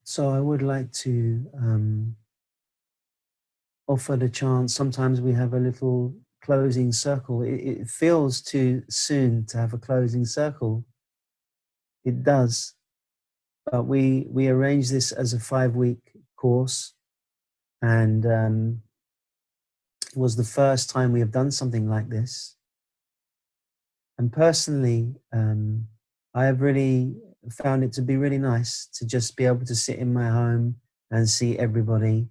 So I would like to offer the chance. Sometimes we have a little closing circle. It feels too soon to have a closing circle. It does, but we arrange this as a 5-week course, and it was the first time we have done something like this. And personally, I have really found it to be really nice to just be able to sit in my home and see everybody.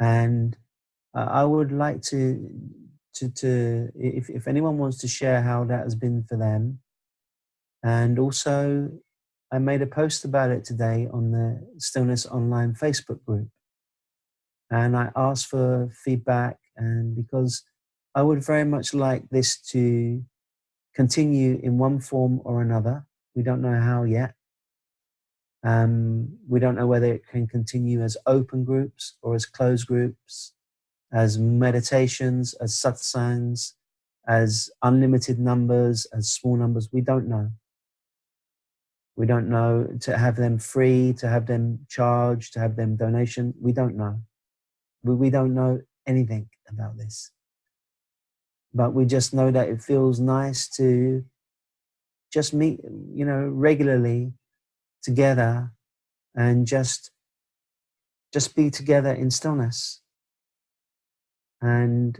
And I would like if anyone wants to share how that has been for them. And also, I made a post about it today on the Stillness Online Facebook group. And I asked for feedback, and because I would very much like this to continue in one form or another. We don't know how yet. We don't know whether it can continue as open groups or as closed groups, as meditations, as satsangs, as unlimited numbers, as small numbers. We don't know. We don't know to have them free, to have them charged, to have them donation. We don't know. We don't know anything about this. But we just know that it feels nice to just meet, regularly together and just be together in stillness. And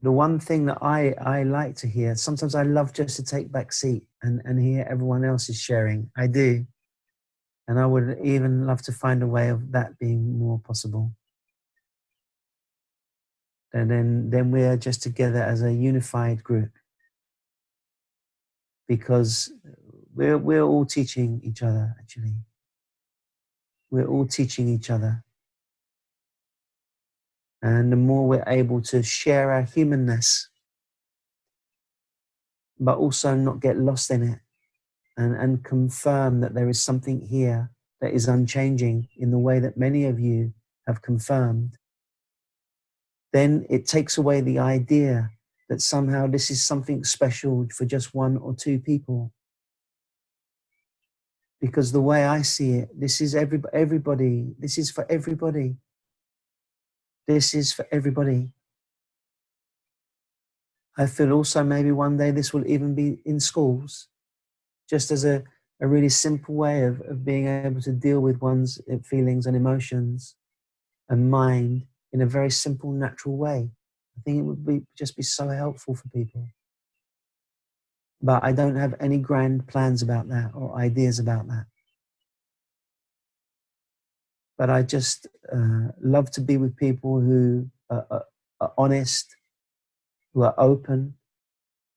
the one thing that I like to hear, sometimes I love just to take back seat and hear everyone else is sharing. I do. And I would even love to find a way of that being more possible. And then we are just together as a unified group, because we're all teaching each other, actually. We're all teaching each other. And the more we're able to share our humanness, but also not get lost in it, and confirm that there is something here that is unchanging in the way that many of you have confirmed, then it takes away the idea that somehow this is something special for just one or two people. Because the way I see it, this is everybody. This is for everybody. This is for everybody. I feel also maybe one day this will even be in schools, just as a really simple way of being able to deal with one's feelings and emotions and mind in a very simple, natural way. I think it would just be so helpful for people. But I don't have any grand plans about that or ideas about that. But I just love to be with people who are honest, who are open,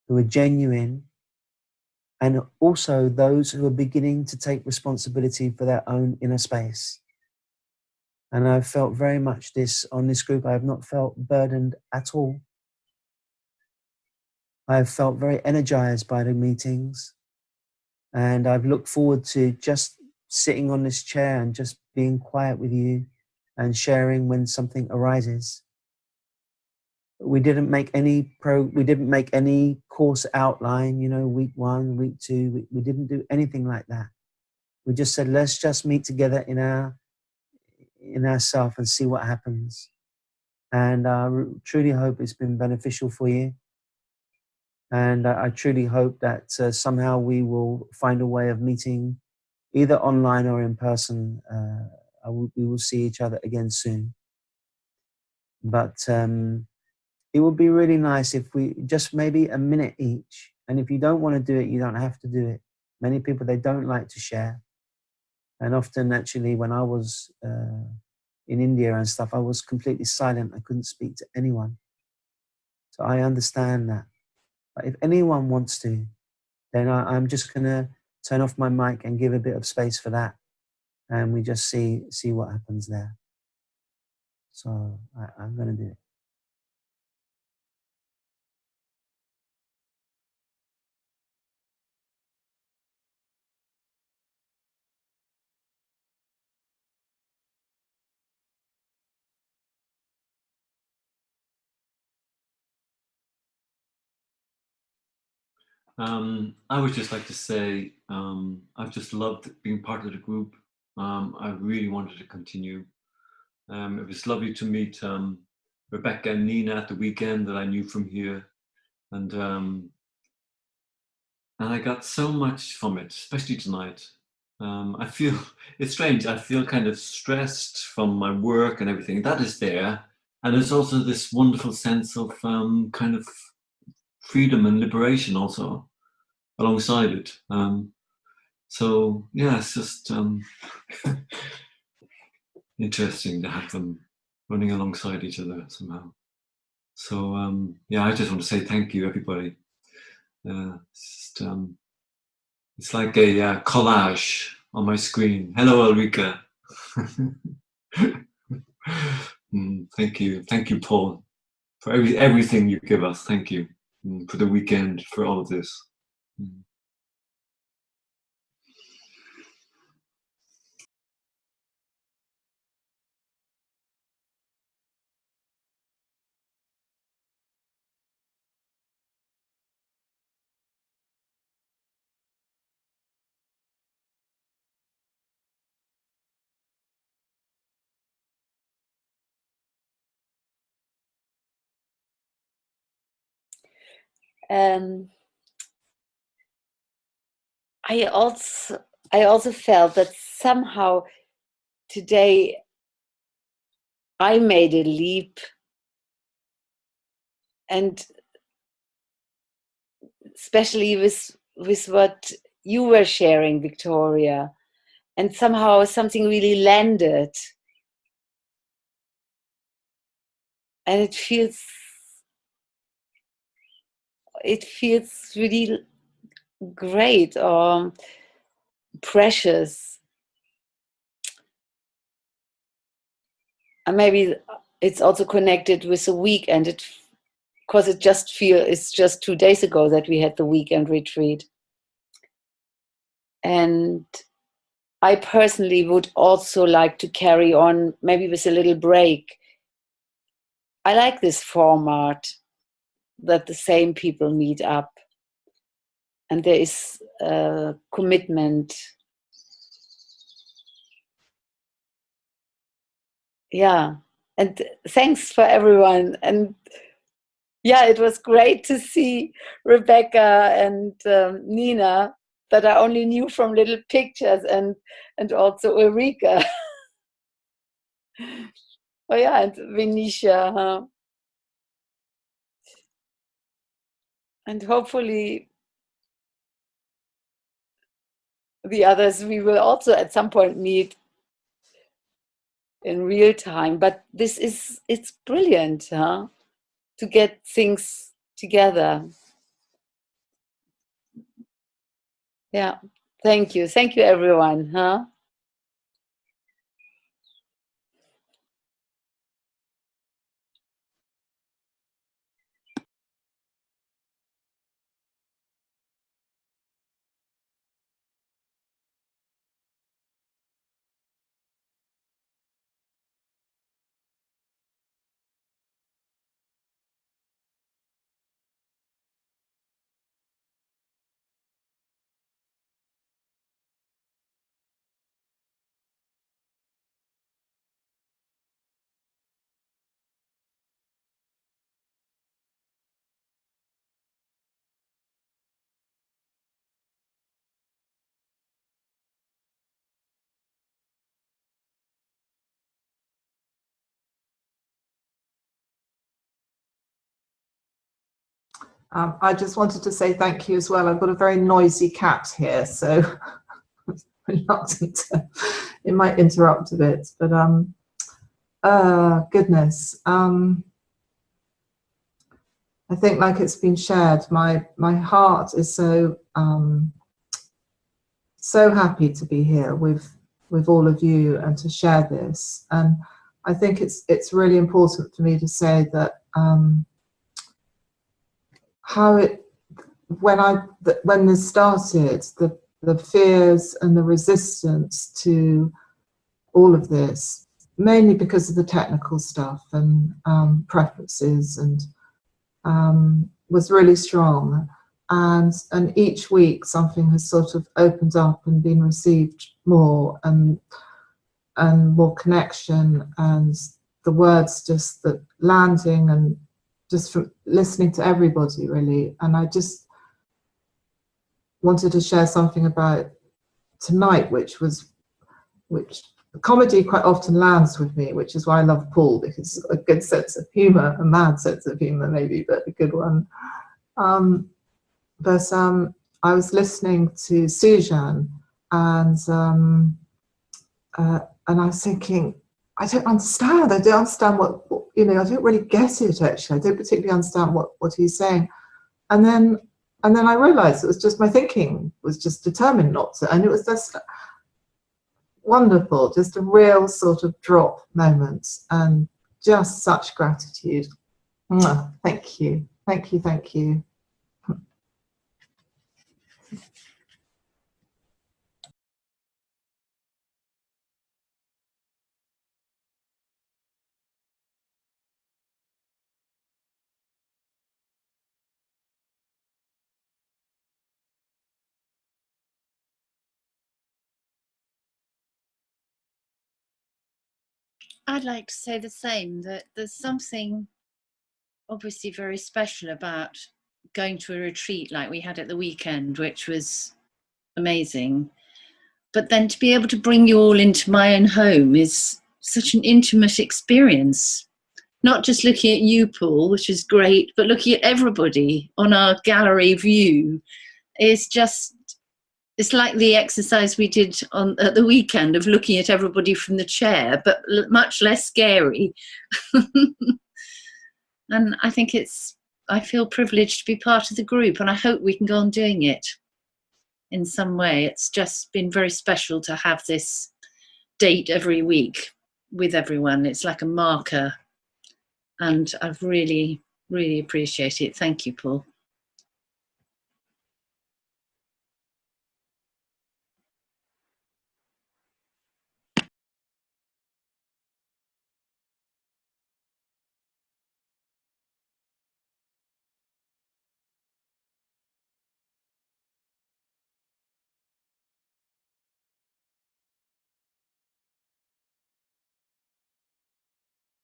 who are genuine, and also those who are beginning to take responsibility for their own inner space. And I've felt very much this on this group. I have not felt burdened at all. I have felt very energized by the meetings, and I've looked forward to just sitting on this chair and just being quiet with you and sharing when something arises. We didn't make any course outline, week 1, week 2. We didn't do anything like that. We just said, let's just meet together in ourself and see what happens. And I truly hope it's been beneficial for you. And I truly hope that somehow we will find a way of meeting either online or in person. We will see each other again soon. But it would be really nice if we just maybe a minute each. And if you don't want to do it, you don't have to do it. Many people, they don't like to share. And often, actually, when I was in India and stuff, I was completely silent. I couldn't speak to anyone. So I understand that. But if anyone wants to, then I'm just going to turn off my mic and give a bit of space for that. And we just see what happens there. So I'm going to do it. I would just like to say I've just loved being part of the group. I really wanted to continue. It was lovely to meet Rebecca and Nina at the weekend that I knew from here, and I got so much from it, especially tonight. I feel, it's strange, I feel kind of stressed from my work and everything. That is there. And there's also this wonderful sense of kind of freedom and liberation also alongside it. So yeah, it's just interesting to have them running alongside each other somehow. So yeah, I just want to say thank you, everybody. It's just, it's like a collage on my screen. Hello, Ulrika. Thank you, Paul, for everything you give us. Thank you for the weekend, for all of this. I also felt that somehow today I made a leap, and especially with what you were sharing, Victoria, and somehow something really landed, and it feels really great or precious. And maybe it's also connected with the weekend, because it's just 2 days ago that we had the weekend retreat. And I personally would also like to carry on, maybe with a little break. I like this format, that the same people meet up and there is a commitment. Yeah, and thanks for everyone. And yeah, it was great to see Rebecca and Nina, that I only knew from little pictures, and also Ulrika. Oh yeah, and Venetia, huh? And hopefully the others we will also at some point meet in real time. But it's brilliant, huh? To get things together. Yeah, thank you everyone, huh? I just wanted to say thank you as well. I've got a very noisy cat here, so reluctant it might interrupt a bit, but goodness. I think, like it's been shared, my heart is so happy to be here with all of you and to share this. And I think it's really important for me to say that when this started, the fears and the resistance to all of this, mainly because of the technical stuff and preferences, and was really strong. and each week something has sort of opened up and been received more, and more connection, and the words just that landing, and just from listening to everybody really. And I just wanted to share something about tonight, which comedy quite often lands with me, which is why I love Paul, because he's got a good sense of humor, a mad sense of humor maybe, but a good one. But I was listening to Sujan, and I was thinking, I don't understand what, you know, I don't really get it actually. I don't particularly understand what he's saying. And then I realized it was just my thinking was just determined not to, and it was just wonderful, just a real sort of drop moment, and just such gratitude. Mwah. Thank you, thank you, thank you. I'd like to say the same, that there's something obviously very special about going to a retreat like we had at the weekend, which was amazing. But then to be able to bring you all into my own home is such an intimate experience. Not just looking at you, Paul, which is great, but looking at everybody on our gallery view is just, it's like the exercise we did at the weekend of looking at everybody from the chair, but much less scary. And I think I feel privileged to be part of the group, and I hope we can go on doing it in some way. It's just been very special to have this date every week with everyone. It's like a marker, and I've really, really appreciate it. Thank you, Paul.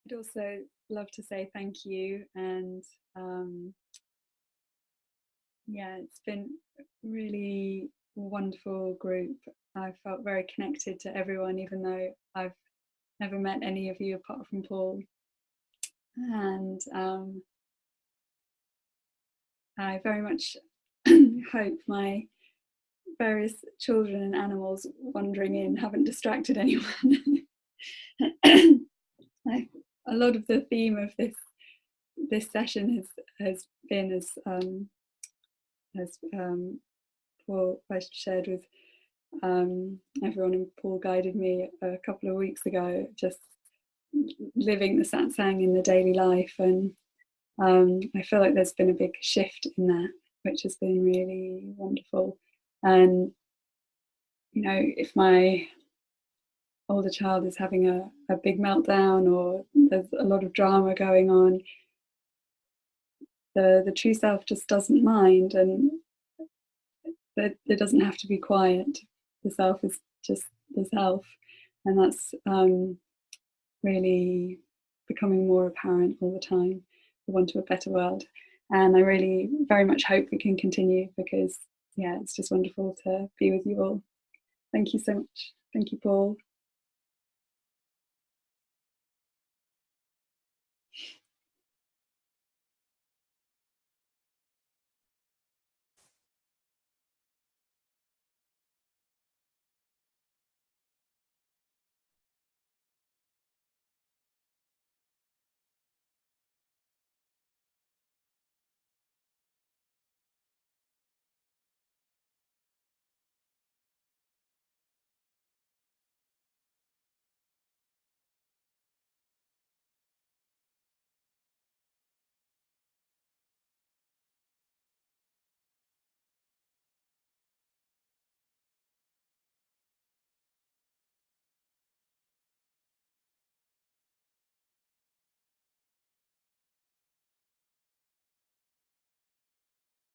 I'd also love to say thank you, and yeah, it's been a really wonderful group. I felt very connected to everyone, even though I've never met any of you apart from Paul. And I very much hope my various children and animals wandering in haven't distracted anyone. A lot of the theme of this session has been, as Paul shared with everyone, and Paul guided me a couple of weeks ago, just living the satsang in the daily life. And I feel like there's been a big shift in that, which has been really wonderful. And you know, if my older child is having a big meltdown, or there's a lot of drama going on, the true self just doesn't mind, and it doesn't have to be quiet. The self is just the self, and that's really becoming more apparent all the time. We want to a better world, and I really very much hope we can continue, because yeah, it's just wonderful to be with you all. Thank you so much. Thank you, Paul.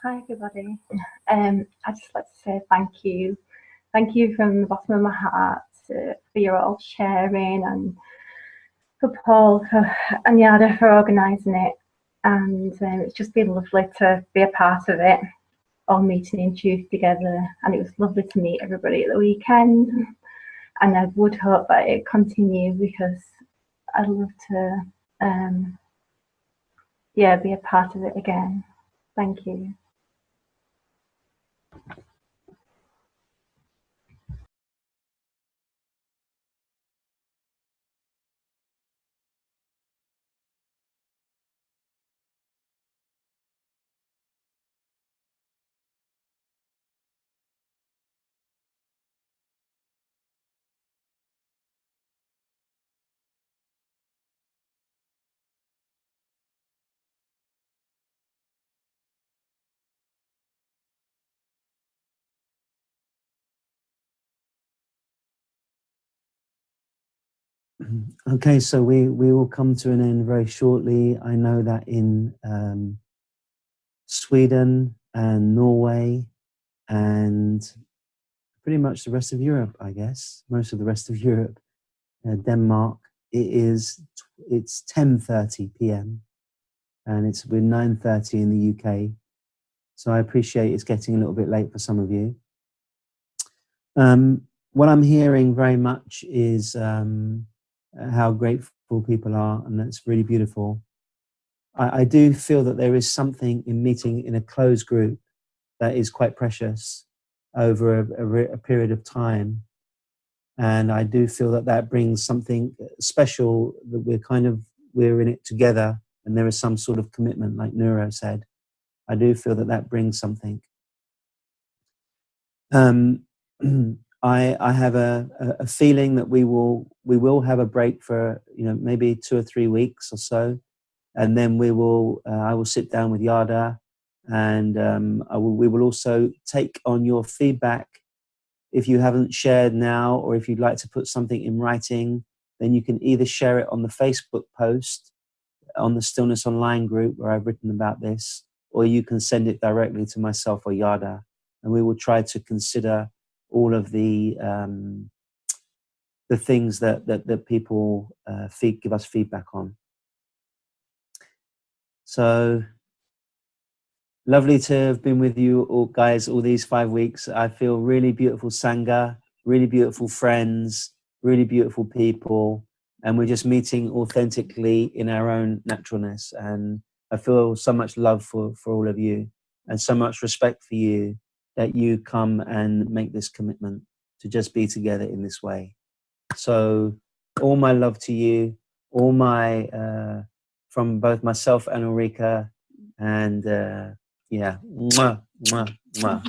Hi everybody. I'd just like to say thank you. Thank you from the bottom of my heart for your all sharing, and for Paul and Yada for organising it. And it's just been lovely to be a part of it, all meeting in truth together. And it was lovely to meet everybody at the weekend. And I would hope that it continue, because I'd love to be a part of it again. Thank you. Okay, so we will come to an end very shortly. I know that in Sweden and Norway and pretty much the rest of Europe, I guess, most of the rest of Europe, Denmark, it's 10:30 p.m. and we're 9:30 in the UK. So I appreciate it's getting a little bit late for some of you. What I'm hearing very much is how grateful people are, and that's really beautiful. I do feel that there is something in meeting in a closed group that is quite precious over a period of time. And I do feel that that brings something special, that we're in it together, and there is some sort of commitment, like Neuro said. I do feel that that brings something. I have a feeling that we will have a break for maybe 2 or 3 weeks or so, and then I will sit down with Yada, and we will also take on your feedback. If you haven't shared now, or if you'd like to put something in writing, then you can either share it on the Facebook post on the Stillness Online group where I've written about this, or you can send it directly to myself or Yada, and we will try to consider all of the things that people give us feedback on. So lovely to have been with you all, guys, all these 5 weeks. I feel really beautiful Sangha, really beautiful friends, really beautiful people, and we're just meeting authentically in our own naturalness. And I feel so much love for all of you, and so much respect for you, that you come and make this commitment to just be together in this way. So all my love to you, all my from both myself and Ulrika, and yeah, mwah, mwah, mwah.